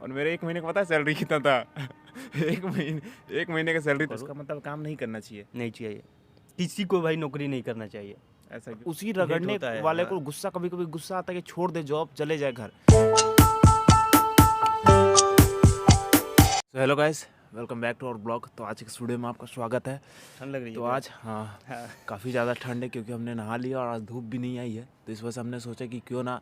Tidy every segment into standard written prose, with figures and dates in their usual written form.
और मेरे 1 महीने का पता है सैलरी कितना था? 1 महीने का सैलरी। तो इसका मतलब काम नहीं करना चाहिए। नहीं चाहिए, किसी को भाई नौकरी नहीं करना चाहिए। ऐसा क्यों? उसी हेट रगड़ने होता है, वाले हाँ। को गुस्सा, कभी-कभी गुस्सा आता है कि छोड़ दे जॉब, चले जाए घर। Hello guys, welcome back to our blog. तो आज के स्टूडियो में आपका स्वागत है। ठंड लग रही है तो क्या? आज काफ़ी ज़्यादा ठंड है क्योंकि हमने नहा लिया और आज धूप भी नहीं आई है। तो इस वजह से हमने सोचा कि क्यों ना,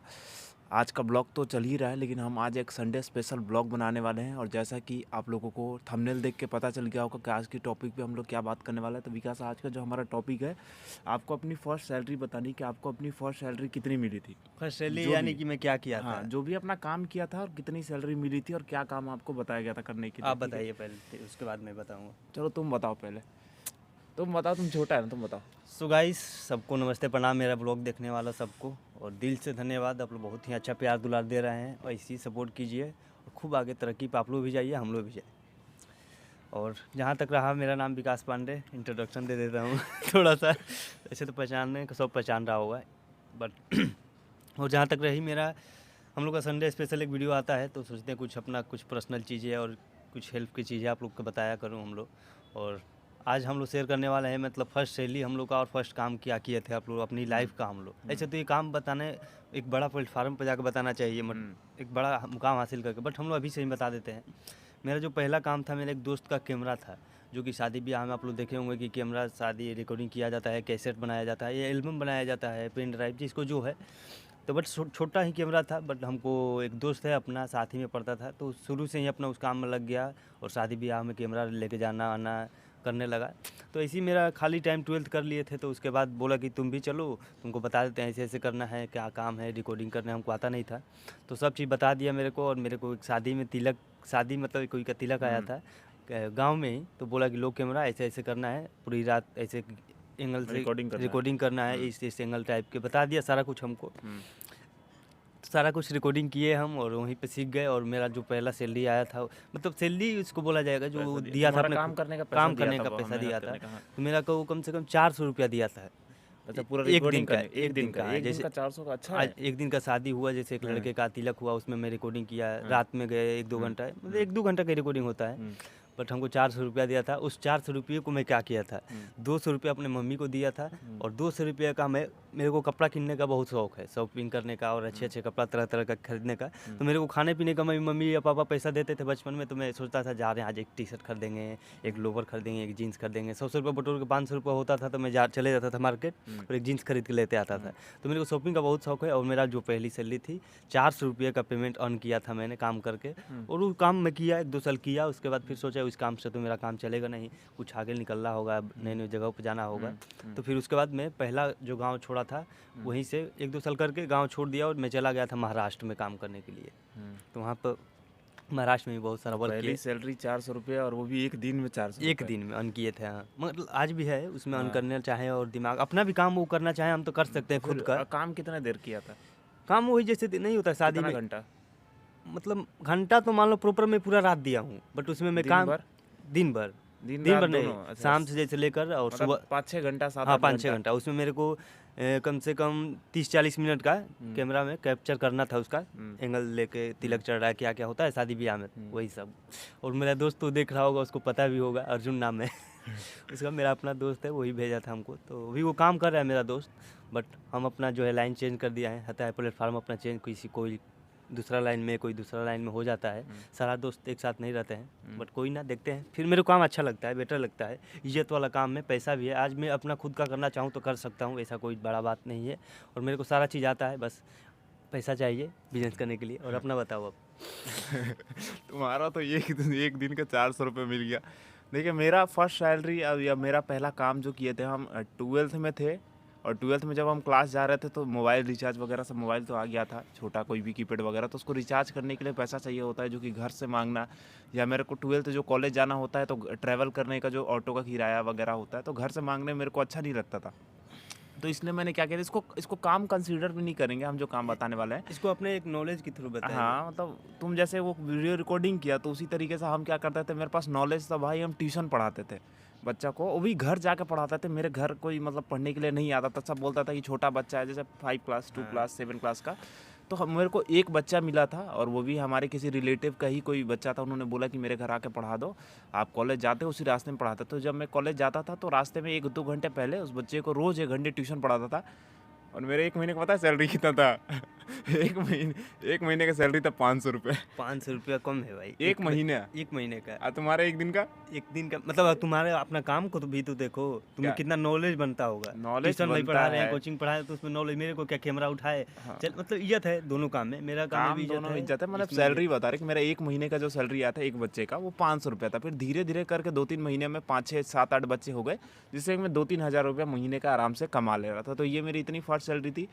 आज का ब्लॉग तो चल ही रहा है लेकिन हम आज एक संडे स्पेशल ब्लॉग बनाने वाले हैं। और जैसा कि आप लोगों को थंबनेल देख के पता चल गया होगा कि आज की टॉपिक पे हम लोग क्या बात करने वाले हैं। तो विकास, आज का जो हमारा टॉपिक है, आपको अपनी फर्स्ट सैलरी बतानी कि आपको अपनी फर्स्ट सैलरी कितनी मिली थी। फर्स्ट जो सैलरी भी। यानी कि मैं क्या किया हाँ, था? जो भी अपना काम किया था और कितनी सैलरी मिली थी और क्या काम आपको बताया गया था करने के लिए। आप ठीक है? बताइए पहले, उसके बाद मैं बताऊंगा। चलो तुम बताओ पहले। तुम बताओ, तुम छोटा है ना, तुम बताओ। सो गाइस, सबको नमस्ते प्रणाम, मेरा ब्लॉग देखने वाला सबको, और दिल से धन्यवाद। आप लोग बहुत ही अच्छा प्यार दुलार दे रहे हैं और इसी सपोर्ट कीजिए और खूब आगे तरक्की पे आप लोग भी जाइए, हम लोग भी जाए। और जहाँ तक रहा, मेरा नाम विकास पांडे, इंट्रोडक्शन दे देता हूँ थोड़ा सा। ऐसे तो पहचानने को सब पहचान रहा होगा, बट और जहाँ तक रही मेरा, हम लोग का संडे स्पेशल एक वीडियो आता है तो सोचते हैं कुछ अपना कुछ पर्सनल चीज़ें और कुछ हेल्प की चीज़ें आप लोग को बताया करूँ हम लोग। और आज हम लोग शेयर करने वाले हैं, मतलब फर्स्ट सैलरी हम लोग का और फर्स्ट काम क्या किए थे आप लोग अपनी लाइफ का। हम लोग ऐसे तो ये काम बताने एक बड़ा प्लेटफार्म पर जाकर बताना चाहिए, एक बड़ा मुकाम हासिल करके, बट हम लोग अभी से ही बता देते हैं। मेरा जो पहला काम था, मेरे एक दोस्त का कैमरा था, जो कि शादी ब्याह में आप लोग देखे होंगे कि कैमरा शादी रिकॉर्डिंग किया जाता है, कैसेट बनाया जाता है, ये एल्बम बनाया जाता है, पेन ड्राइव जिसको जो है। तो बट छोटा ही कैमरा था, बट हमको एक दोस्त है अपना, साथ ही में पढ़ता था, तो शुरू से ही अपना उस काम में लग गया और शादी ब्याह में कैमरा लेके जाना आना करने लगा। तो इसी मेरा खाली टाइम 12th कर लिए थे, तो उसके बाद बोला कि तुम भी चलो, तुमको बता देते हैं ऐसे ऐसे करना है, क्या काम है, रिकॉर्डिंग करना, हमको आता नहीं था। तो सब चीज़ बता दिया मेरे को। और मेरे को एक शादी में तिलक, शादी मतलब कोई का तिलक आया था गांव में ही, तो बोला कि लो कैमरा ऐसे ऐसे करना है, पूरी रात ऐसे एंगल से रिकॉर्डिंग करना है, इस एंगल टाइप के बता दिया सारा कुछ हमको। सारा कुछ रिकॉर्डिंग किए हम और वहीं पे सीख गए। और मेरा जो पहला सैलरी आया था, मतलब सैलरी उसको बोला जाएगा जो दिया था अपने काम करने का पैसा काम दिया करने था, का वो पैसा मेहनत दिया करने था। का, हाँ। तो मेरा को कम से कम 400 रुपया दिया था। अच्छा, पूरा एक दिन रिकॉर्डिंग का, करने एक दिन का, एक दिन जैसे का 400 का? अच्छा आज है। एक दिन का शादी हुआ, जैसे एक लड़के का तिलक हुआ, उसमें मैं रिकॉर्डिंग किया, रात में गए 1-2 घंटा, मतलब 1-2 घंटा का रिकॉर्डिंग होता है। बट हमको 400 रुपया दिया था। उस 400 रुपये को मैं क्या किया था, 200 रुपया अपने मम्मी को दिया था, और 200 रुपये का मेरे को कपड़ा किनने का बहुत शौक है, शॉपिंग करने का और अच्छे अच्छे कपड़ा तरह तरह का खरीदने का। तो मेरे को खाने पीने का मम्मी या पापा पैसा देते थे बचपन में, तो मैं सोचता था जा रहे हैं आज एक टी शर्ट खरीदेंगे, एक लोवर खरीदेंगे, एक जीन्स खरीदेंगे। 100 रुपये बटोर के 500 रुपये होता था, तो मैं चले जाता था मार्केट और एक जीन्स खरीद के लेते आता था। तो मेरे को शॉपिंग का बहुत शौक है। और मेरा जो पहली सैलरी थी, 400 रुपये का पेमेंट अर्न किया था मैंने काम करके। और वो काम मैं किया, 1-2 साल किया, उसके बाद फिर सोचा इस काम से तो मेरा काम चलेगा नहीं, कुछ आगे निकलना होगा, नई नई जगहों पर जाना होगा। तो फिर उसके बाद मैं पहला जो गांव छोड़ा था, वहीं से 1-2 साल करके गांव छोड़ दिया और मैं चला गया था महाराष्ट्र में काम करने के लिए। तो वहाँ पर महाराष्ट्र में भी बहुत सारा वर्क पहली किया। सैलरी 400 रुपये, और वो भी एक दिन में 400 एक दिन में अर्न किए थे, हाँ। मतलब आज भी है उसमें अर्न करना चाहे और दिमाग अपना भी काम वो करना चाहे, हम तो कर सकते हैं खुद का काम कितना देर किया था? काम। वही जैसे नहीं होता शादी कितना में, घंटा? मतलब घंटा तो मान लो प्रॉपर मैं पूरा रात दिया हूँ, बट उसमें मैं दिन काम भर? दिन भर दिन दिन रात भर दोनों? नहीं, अच्छा, शाम से जैसे लेकर और मतलब सुबह 5-6 घंटा, 7-8 हाँ घंटा? 5-6 घंटा। उसमें मेरे को कम से कम 30-40 मिनट का कैमरा में कैप्चर करना था, उसका एंगल लेके तिलक चढ़ रहा है, क्या क्या होता है शादी ब्याह में, वही सब। और मेरा दोस्त तो देख रहा होगा, उसको पता भी होगा, अर्जुन नाम है उसका, मेरा अपना दोस्त है, वही भेजा था हमको। तो अभी वो काम कर रहा है मेरा दोस्त, बट हम अपना जो है लाइन चेंज कर दिया है, हता है प्लेटफार्म अपना चेंज, कोई दूसरा लाइन में, कोई दूसरा लाइन में हो जाता है। सारा दोस्त एक साथ नहीं रहते हैं, बट कोई ना, देखते हैं। फिर मेरे को काम अच्छा लगता है, बेटर लगता है, इज्जत वाला काम में पैसा भी है। आज मैं अपना खुद का करना चाहूँ तो कर सकता हूँ, ऐसा कोई बड़ा बात नहीं है। और मेरे को सारा चीज़ आता है, बस पैसा चाहिए बिजनेस करने के लिए। और अपना बताओ अब तुम्हारा तो एक दिन का 400 रुपये मिल गया। देखिए, मेरा फर्स्ट सैलरी या मेरा पहला काम जो किए थे, हम 12th में थे। और 12th में जब हम क्लास जा रहे थे तो मोबाइल रिचार्ज वगैरह सब, मोबाइल तो आ गया था छोटा, कोई भी कीपैड वगैरह, तो उसको रिचार्ज करने के लिए पैसा चाहिए होता है, जो कि घर से मांगना, या मेरे को 12th जो कॉलेज जाना होता है तो ट्रैवल करने का जो ऑटो का किराया वगैरह होता है, तो घर से मांगने मेरे को अच्छा नहीं लगता था। तो इसलिए मैंने क्या किया था, इसको काम कंसीडर भी नहीं करेंगे हम जो काम बताने वाले हैं। इसको अपने एक नॉलेज के थ्रू बताएंगे। हाँ, मतलब तुम जैसे वो वीडियो रिकॉर्डिंग किया, तो उसी तरीके से हम क्या करते थे, मेरे पास नॉलेज था भाई, हम ट्यूशन पढ़ाते थे बच्चा को, वो भी घर जाके पढ़ाते थे। मेरे घर कोई मतलब पढ़ने के लिए नहीं आता था, सब बोलता था कि छोटा बच्चा है, जैसे 5 क्लास, 2 क्लास, 7 क्लास का। तो मेरे को एक बच्चा मिला था और वो भी हमारे किसी रिलेटिव का ही कोई बच्चा था। उन्होंने बोला कि मेरे घर आके पढ़ा दो, आप कॉलेज जाते हो उसी रास्ते में पढ़ाता। तो जब मैं कॉलेज जाता था तो रास्ते में 1-2 घंटे पहले उस बच्चे को रोज़ 1 घंटे ट्यूशन पढ़ाता था। और मेरे 1 महीने का पता है सैलरी कितना था? 1 महीने का सैलरी था 500 रुपये। 500 रुपया कम है भाई। 1 महीने। 1 महीने का। और तुम्हारे 1 दिन का? 1 दिन का मतलब तुम्हारे अपना काम को तो भी तो देखो, तुम्हें क्या? कितना नॉलेज बनता होगा। नॉलेज ट्यूशन भाई बनता पढ़ा रहे हैं, है। कोचिंग पढ़ा रहे हैं, तो उसमें नॉलेज मेरे को क्या कैमरा उठाए। हाँ। चल मतलब इज्जत है दोनों काम में, मेरा काम में काम भी इज्जत दोनों है। इज्जत है। मतलब इसमें सैलरी बता रहे कि मेरा 1 महीने का जो सैलरी आया था एक बच्चे का, वो 500 रुपया था। फिर धीरे धीरे करके 2-3 महीने में 5, 6, 7, 8 बच्चे हो गए, जिससे मैं 2-3 हज़ार रुपया महीने का आराम से कमा ले रहा था। तो ये मेरी इतनी फर्स्ट सैलरी थी।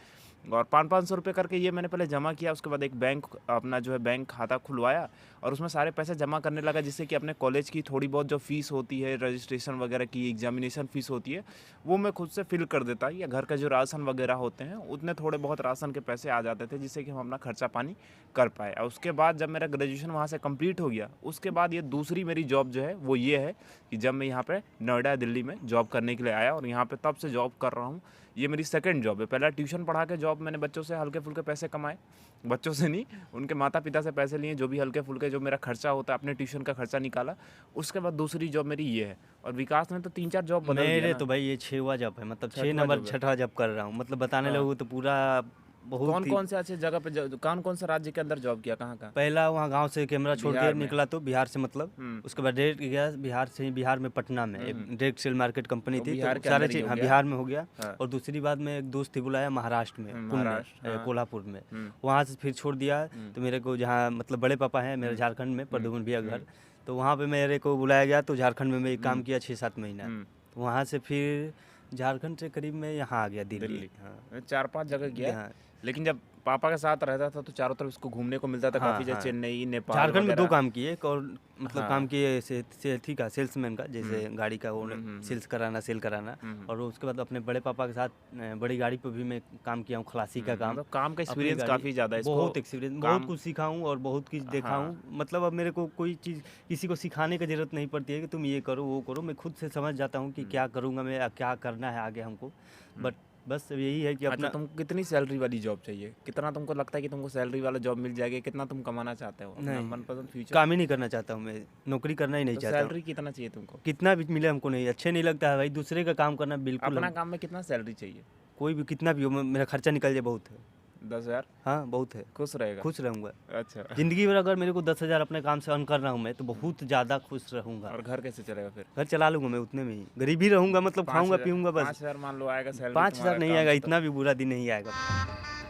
और 500-500 रुपये करके ये मैंने पहले जमा किया। उसके बाद एक बैंक अपना जो है बैंक खाता खुलवाया और उसमें सारे पैसे जमा करने लगा, जिससे कि अपने कॉलेज की थोड़ी बहुत जो फ़ीस होती है, रजिस्ट्रेशन वगैरह की, एग्जामिनेशन फ़ीस होती है, वो मैं खुद से फिल कर देता। या घर का जो राशन वगैरह होते हैं उतने थोड़े बहुत राशन के पैसे आ जाते थे, जिससे कि हम अपना खर्चा पानी कर पाए। और उसके बाद जब मेरा ग्रेजुएशन वहाँ से कंप्लीट हो गया, उसके बाद ये दूसरी मेरी जॉब जो है वो ये है कि जब मैं यहाँ पे नोएडा दिल्ली में जॉब करने के लिए आया और यहाँ पे तब से जॉब कर रहा हूँ। ये मेरी सेकंड जॉब है। पहला ट्यूशन पढ़ा के जॉब मैंने बच्चों से हल्के फुल्के पैसे कमाए, बच्चों से नहीं, उनके माता पिता से पैसे लिए, जो भी हल्के फुल्के जो मेरा खर्चा होता है अपने ट्यूशन का खर्चा निकाला। उसके बाद दूसरी जॉब मेरी ये है। और विकास ने तो 3-4 जॉब बदल दिया मेरे ना। तो भाई ये 6वां जॉब है, मतलब 6 छठवां नंबर जॉब है। 6वां जॉब कर रहा हूँ। मतलब बताने हाँ। लगूँ तो पूरा बहुत कौन ही। कौन से अच्छे जगह पे कौन से राज्य के अंदर जॉब किया, कहाँ कहाँ? पहला वहाँ गांव से कैमरा छोड़ के बिहार में। निकला तो बिहार से मतलब। हम्म। उसके बाद डायरेक्ट गया बिहार से, बिहार में पटना में एक डायरेक्ट सेल मार्केट कंपनी तो थी, बिहार तो के सारे अंदर ही चीज हो हाँ गया। बिहार में हो गया। हाँ। और दूसरी बात में एक दोस्त ही बुलाया महाराष्ट्र में, पुणे, महाराष्ट्र, हाँ। कोल्हापुर में। वहाँ से फिर छोड़ दिया। तो मेरे को जहाँ मतलब बड़े पापा हैं मेरे झारखंड में, प्रद्युम्न भैया घर, तो वहाँ पे मेरे को बुलाया गया। तो झारखंड में मैं एक काम किया 6-7 महीना। तो वहाँ से फिर झारखंड से करीब मैं यहाँ आ गया दिल्ली। हाँ 4-5 जगह गया। हाँ। लेकिन जब पापा के साथ रहता था तो चारों तरफ इसको घूमने को मिलता था हाँ, काफ़ी, जैसे हाँ। चेन्नई, नेपाल झारखंड में 2 वगैरह। काम किए। एक और मतलब हाँ। काम किए थी का सेल्समैन का, जैसे गाड़ी का वो सेल्स कराना, सेल कराना। और उसके बाद अपने बड़े पापा के साथ बड़ी गाड़ी पे भी मैं काम किया हूँ, खलासी का काम। मतलब काम का अपनी एक्सपीरियंस गाड़ी- काफ़ी ज़्यादा है इसको। बहुत एक्सपीरियंस, बहुत कुछ सीखा हूँ और बहुत कुछ देखा हाँ। हूँ। मतलब अब मेरे को कोई चीज़ किसी को सिखाने की जरूरत नहीं पड़ती है कि तुम ये करो वो करो। मैं खुद से समझ जाता हूँ कि क्या करूँगा मैं, क्या करना है आगे हमको। बट बस यही है कि अच्छा, अपना तुमको कितनी सैलरी वाली जॉब चाहिए? कितना तुमको लगता है कि तुमको सैलरी वाला जॉब मिल जाएगी? कितना तुम कमाना चाहते हो अपना नहीं, मनपसंद फ्यूचर? काम ही नहीं करना चाहता हूँ मैं, नौकरी करना ही नहीं तो चाहता हूँ। सैलरी कितना चाहिए तुमको? कितना भी मिले हमको नहीं अच्छे नहीं लगता है भाई, दूसरे का काम करना बिल्कुल अपना काम में कितना सैलरी चाहिए? कोई भी कितना भी हो, मेरा खर्चा निकल जाए बहुत है। 10,000? हाँ बहुत है, खुश रहेगा? खुश रहूँगा। अच्छा। जिंदगी भर अगर मेरे को 10,000 अपने काम से अर्न कर रहा हूँ मैं, तो बहुत ज़्यादा खुश रहूँगा। और घर कैसे चलेगा फिर? घर चला लूँगा मैं उतने में ही, गरीब ही रहूँगा, मतलब खाऊंगा 5,000 पीऊँगा बस। 5,000 मान लो आएगा सैलरी 5,000 नहीं आएगा, इतना भी बुरा दिन नहीं आएगा।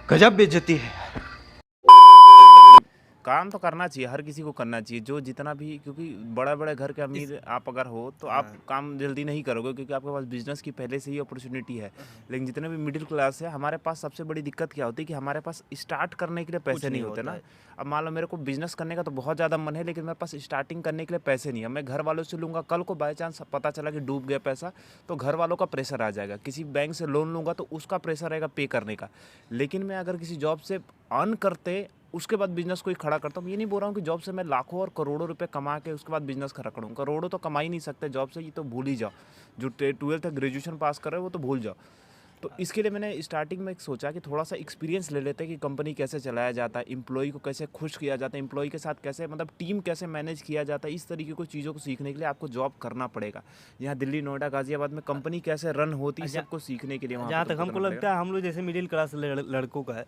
गजब बेइज्जती है। काम तो करना चाहिए, हर किसी को करना चाहिए, जो जितना भी, क्योंकि बड़े बड़े घर के अमीर आप अगर हो तो आप काम जल्दी नहीं करोगे, क्योंकि आपके पास बिजनेस की पहले से ही अपॉर्चुनिटी है। लेकिन जितने भी मिडिल क्लास है, हमारे पास सबसे बड़ी दिक्कत क्या होती है कि हमारे पास स्टार्ट करने के लिए पैसे नहीं होते ना। अब मान लो मेरे को बिजनेस करने का तो बहुत ज़्यादा मन है, लेकिन मेरे पास स्टार्टिंग करने के लिए पैसे नहीं है। मैं घर वालों से लूँगा, कल को बाई चांस पता चला कि डूब गया पैसा, तो घर वालों का प्रेशर आ जाएगा। किसी बैंक से लोन लूँगा तो उसका प्रेशर रहेगा पे करने का। लेकिन मैं अगर किसी जॉब से अर्न करते उसके बाद बिजनेस कोई खड़ा करता हूँ, ये नहीं बोल रहा हूँ कि जॉब से मैं लाखों और करोड़ों रुपए कमा के उसके बाद बिजनेस खड़ा करूँ। करोड़ों तो कमा ही नहीं सकते जॉब से, ये तो भूल ही जाओ। जो 12th तक ग्रेजुएशन पास कर रहे हो वो तो भूल जाओ। तो इसके लिए मैंने स्टार्टिंग में सोचा कि थोड़ा सा एक्सपीरियंस ले लेते हैं कि कंपनी कैसे चलाया जाता है, एम्प्लॉय को कैसे खुश किया जाता है, एम्प्लॉय के साथ कैसे मतलब टीम कैसे मैनेज किया जाता है। इस तरीके की चीज़ों को सीखने के लिए आपको जॉब करना पड़ेगा। यहाँ दिल्ली, नोएडा, गाजियाबाद में कंपनी कैसे रन होती है, सबको सीखने के लिए वहाँ जहाँ पे तक तुमको हमको करना लगता है हम लोग जैसे मिडिल क्लास लड़कों का है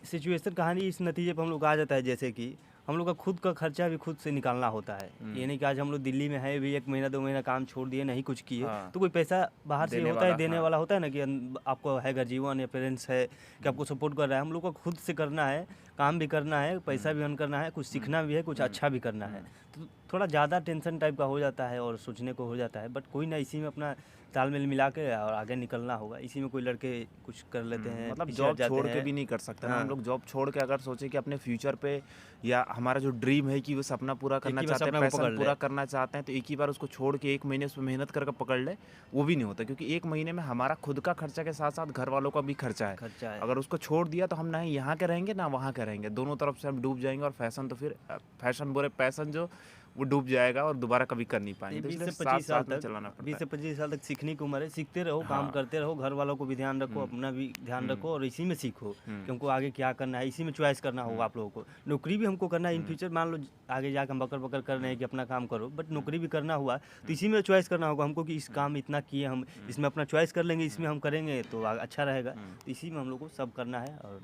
सिचुएशन, कहानी इस नतीजे पर हम लोग आ जाता है जैसे कि हम लोग का खुद का खर्चा भी खुद से निकालना होता है। ये नहीं कि आज हम लोग दिल्ली में है भी 1 महीना 2 महीना काम छोड़ दिए, नहीं कुछ किए, हाँ। तो कोई पैसा बाहर से देने होता है, वाला, देने हाँ। वाला होता है ना कि आपको है घर जीवन या पेरेंट्स है कि आपको सपोर्ट कर रहा है। हम लोग को खुद से करना है, काम भी करना है, पैसा भी अर्न करना है, कुछ सीखना भी है, कुछ अच्छा भी करना है। तो थोड़ा ज़्यादा टेंशन टाइप का हो जाता है और सोचने को हो जाता है, बट कोई ना, इसी में अपना तालमेल मिला के और आगे निकलना होगा। इसी में कोई लड़के कुछ कर लेते हैं, मतलब पीछे जॉब हट जाते छोड़ के हैं। भी नहीं कर सकते ना हाँ। हम लोग। जॉब छोड़ के अगर सोचे कि अपने फ्यूचर पे या हमारा जो ड्रीम है कि वो सपना पूरा करना ही बार चाहते हैं, सपना को पैशन पकड़ ले। पूरा करना चाहते हैं, तो एक ही बार उसको छोड़ के 1 महीने उस पर मेहनत करके पकड़ ले, वो भी नहीं होता। क्योंकि 1 महीने में हमारा खुद का खर्चा के साथ साथ घर वालों का भी खर्चा है। खर्चा है। अगर उसको छोड़ दिया तो हम ना ही यहाँ के रहेंगे ना वहाँ के रहेंगे, दोनों तरफ से हम डूब जाएंगे। और फैशन तो फिर फैशन बोले पैसन जो वो डूब जाएगा और दोबारा कभी कर नहीं ये पाएंगे। तो 20 इसलिए से साथ 25 साल साथ में तक चलाना पड़ता 20 है। से 25 साल तक सीखने की उम्र है। सीखते रहो, काम हाँ। करते रहो, घर वालों को भी ध्यान रखो, अपना भी ध्यान रखो और इसी में सीखो कि हमको आगे क्या करना है। इसी में चॉइस करना होगा आप लोगों को। नौकरी भी हमको करना है इन फ्यूचर, मान लो आगे जाकर हम बकर बकर कर रहे हैं कि अपना काम करो, बट नौकरी भी करना हुआ तो इसी में चॉइस करना होगा हमको कि इस काम इतना किए हम, इसमें अपना चॉइस कर लेंगे, इसमें हम करेंगे तो अच्छा रहेगा। तो इसी में हम लोग को सब करना है। और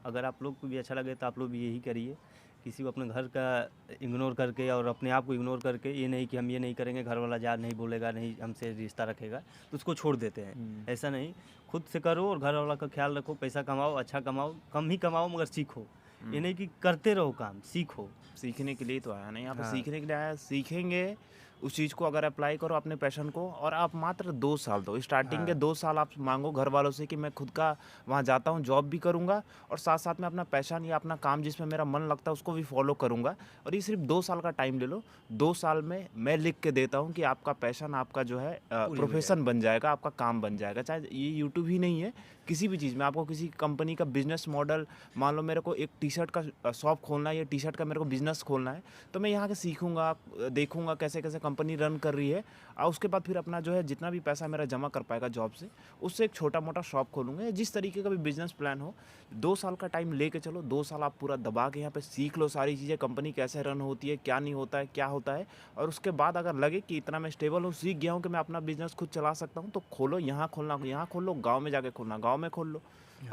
अगर आप लोग को भी अच्छा लगे तो आप लोग भी यही करिए, किसी को अपने घर का इग्नोर करके और अपने आप को इग्नोर करके, ये नहीं कि हम ये नहीं करेंगे, घर वाला जा नहीं बोलेगा, नहीं हमसे रिश्ता रखेगा तो उसको छोड़ देते हैं। ऐसा नहीं, खुद से करो और घर वाला का ख्याल रखो, पैसा कमाओ, अच्छा कमाओ, कम ही कमाओ मगर सीखो। ये नहीं कि करते रहो काम, सीखो। सीखने के लिए तो आया नहीं, यहाँ पे हाँ। सीखने के लिए आया। सीखेंगे उस चीज़ को, अगर अप्लाई करो अपने पैशन को, और आप मात्र 2 साल दो, स्टार्टिंग के 2 साल आप मांगो घर वालों से कि मैं खुद का वहाँ जाता हूँ, जॉब भी करूँगा और साथ साथ में अपना पैशन या अपना काम जिसमें मेरा मन लगता है उसको भी फॉलो करूँगा। और ये सिर्फ 2 साल का टाइम ले लो। 2 साल में मैं लिख के देता हूँ कि आपका पैशन, आपका जो है प्रोफेशन बन जाएगा, आपका काम बन जाएगा। चाहे ये यूट्यूब ही नहीं है, किसी भी चीज़ में आपको किसी कंपनी का बिजनेस मॉडल, मान लो मेरे को एक टी शर्ट का शॉप खोलना है या टी शर्ट का मेरे को बिजनेस खोलना है, तो मैं यहाँ के सीखूंगा, देखूंगा कैसे कैसे कंपनी रन कर रही है, और उसके बाद फिर अपना जो है जितना भी पैसा मेरा जमा कर पाएगा जॉब से, उससे एक छोटा मोटा शॉप खोलूंगा या जिस तरीके का भी बिजनेस प्लान हो। 2 साल का टाइम लेके चलो, 2 साल आप पूरा दबा के यहाँ पे सीख लो सारी चीज़ें, कंपनी कैसे रन होती है, क्या नहीं होता है, क्या होता है। और उसके बाद अगर लगे कि इतना मैं स्टेबल हूँ, सीख गया हूँ कि मैं अपना बिजनेस खुद चला सकता हूँ, तो खोलो। यहाँ खोलना, यहाँ खोल लो, गाँव में जाके खोलना, गाँव में खोल लो।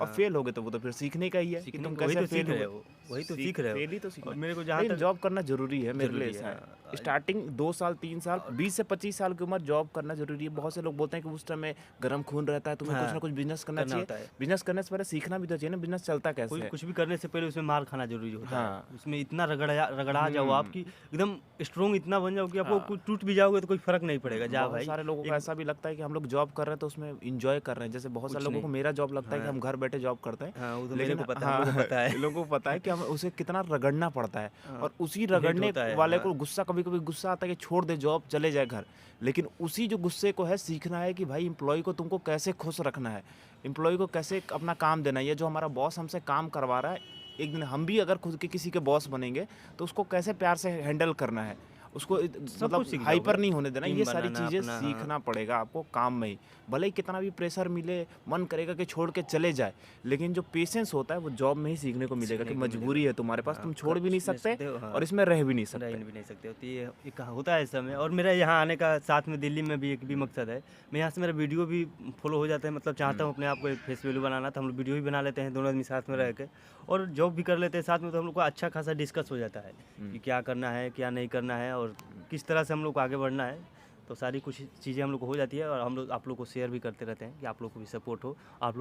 और फेल हो गए तो वो तो फिर सीखने का ही है कि सीखने तुम को- वही कैसे तो सीख फेल रहे हो। हो, वही तो सीख रहे हो। फेल ही तो सीखना और है। मेरे को जहाँ लेकिन तक जॉब करना जरूरी है मेरे लिए। जरूरी है। ऐसा है स्टार्टिंग 2 साल 3 साल 20 से 25 साल की उम्र जॉब करना जरूरी है। बहुत से लोग बोलते हैं कि उस टाइम में गर्म खून रहता है, तुम्हें कुछ ना कुछ बिजनेस करना करना होता चाहिए। है। बिजनेस करने से पहले सीखना भी तो चाहिए ना, बिजनेस चलता कैसे कोई है। कुछ भी करने से पहले उसमें मार खाना जरूरी होता हाँ। है। उसमें इतना रगड़ा जाओ आप कि एकदम स्ट्रोंग इतना बन जाओ कि आपको कुछ टूट भी जाओगे तो कोई फर्क नहीं पड़ेगा। जा बहुत भाई, सारे लोगों को ऐसा भी लगता है कि हम लोग जॉब कर रहे हैं तो उसमें इंजॉय कर रहे हैं। जैसे बहुत सारे कुछ लोगों को नहीं। मेरा जॉब लगता है कि हम घर बैठे जॉब करते हैं। हाँ, वो तो लेकिन मेरे को पता है, हम लोग को पता है। लोगों को पता है कि हमें उसे कितना रगड़ना पड़ता है। और उसी रगड़ने होता है, वाले हाँ। को गुस्सा, कभी कभी गुस्सा आता है कि छोड़ दे जॉब, चले जाए घर। लेकिन उसी जो गुस्से को है सीखना है कि भाई एम्प्लॉय को तुमको कैसे खुश रखना है, एम्प्लॉय को कैसे अपना काम देना है। ये जो हमारा बॉस हमसे काम करवा रहा है, एक दिन हम भी अगर खुद के किसी के बॉस बनेंगे तो उसको कैसे प्यार से हैंडल करना है, उसको मतलब सीख हाइपर जाओगे। नहीं होने देना। टीम ये सारी बनाना चीज़ें अपना, हाँ। सीखना पड़ेगा आपको काम में ही। भले ही कितना भी प्रेशर मिले, मन करेगा कि छोड़ के चले जाए, लेकिन जो पेशेंस होता है वो जॉब में ही सीखने को मिलेगा कि सीखने को मजबूरी है तुम्हारे पास, हाँ, तुम छोड़ भी नहीं कर सकते हो, हाँ। और इसमें रह भी नहीं रह सकते। भी नहीं सकते होती है। एक होता है इस समय। और मेरा यहाँ आने का साथ में दिल्ली में भी एक भी मकसद है। मैं यहाँ से मेरा वीडियो भी फॉलो हो जाता है, मतलब चाहता हूँ अपने आप को एक फेस वैल्यू बनाना, तो हम लोग वीडियो भी बना लेते हैं दोनों आदमी साथ में रह के, और जॉब भी कर लेते हैं साथ में। तो हम लोग को अच्छा खासा डिस्कस हो जाता है कि क्या करना है, क्या नहीं करना है और किस तरह से हम लोग को आगे बढ़ना है। तो सारी कुछ चीज़ें हम लोग को हो जाती है और हम लोग आप लोग को शेयर भी करते रहते हैं कि आप लोग को भी सपोर्ट हो, आप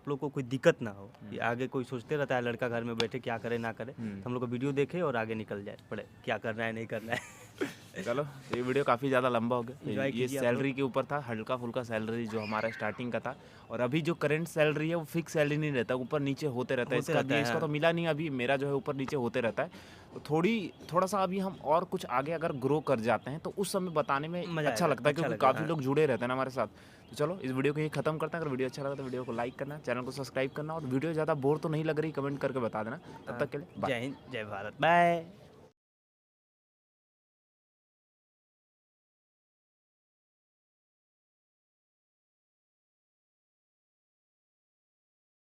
लोग को कोई दिक्कत ना हो कि आगे कोई सोचते रहता है लड़का घर में बैठे क्या करे ना करे, तो हम लोग को वीडियो देखे और आगे निकल जाए पड़े क्या करना है नहीं करना है। चलो, ये वीडियो काफ़ी ज़्यादा लंबा हो गया। Enjoy ये कीजिए आप सैलरी के ऊपर था, हल्का फुल्का सैलरी जो हमारा स्टार्टिंग का था। और अभी जो करंट सैलरी है वो फिक्स सैलरी नहीं रहता, ऊपर नीचे होते रहता है। होते इसका रहता है, इसका तो हाँ। मिला नहीं अभी, मेरा जो है ऊपर नीचे होते रहता है। तो थोड़ा सा अभी हम और कुछ आगे अगर ग्रो कर जाते हैं तो उस समय बताने में मजा अच्छा आएगा, लगता है, अच्छा क्योंकि लगेगा, काफ़ी हाँ। लोग जुड़े रहते हैं ना हमारे साथ। तो चलो, इस वीडियो को यहीं खत्म करते हैं। अगर वीडियो अच्छा लगा तो वीडियो को लाइक करना, चैनल को सब्सक्राइब करना, और वीडियो ज़्यादा बोर तो नहीं लग रही कमेंट करके बता देना। तब तक के लिए बाय। जय हिंद, जय भारत, बाय।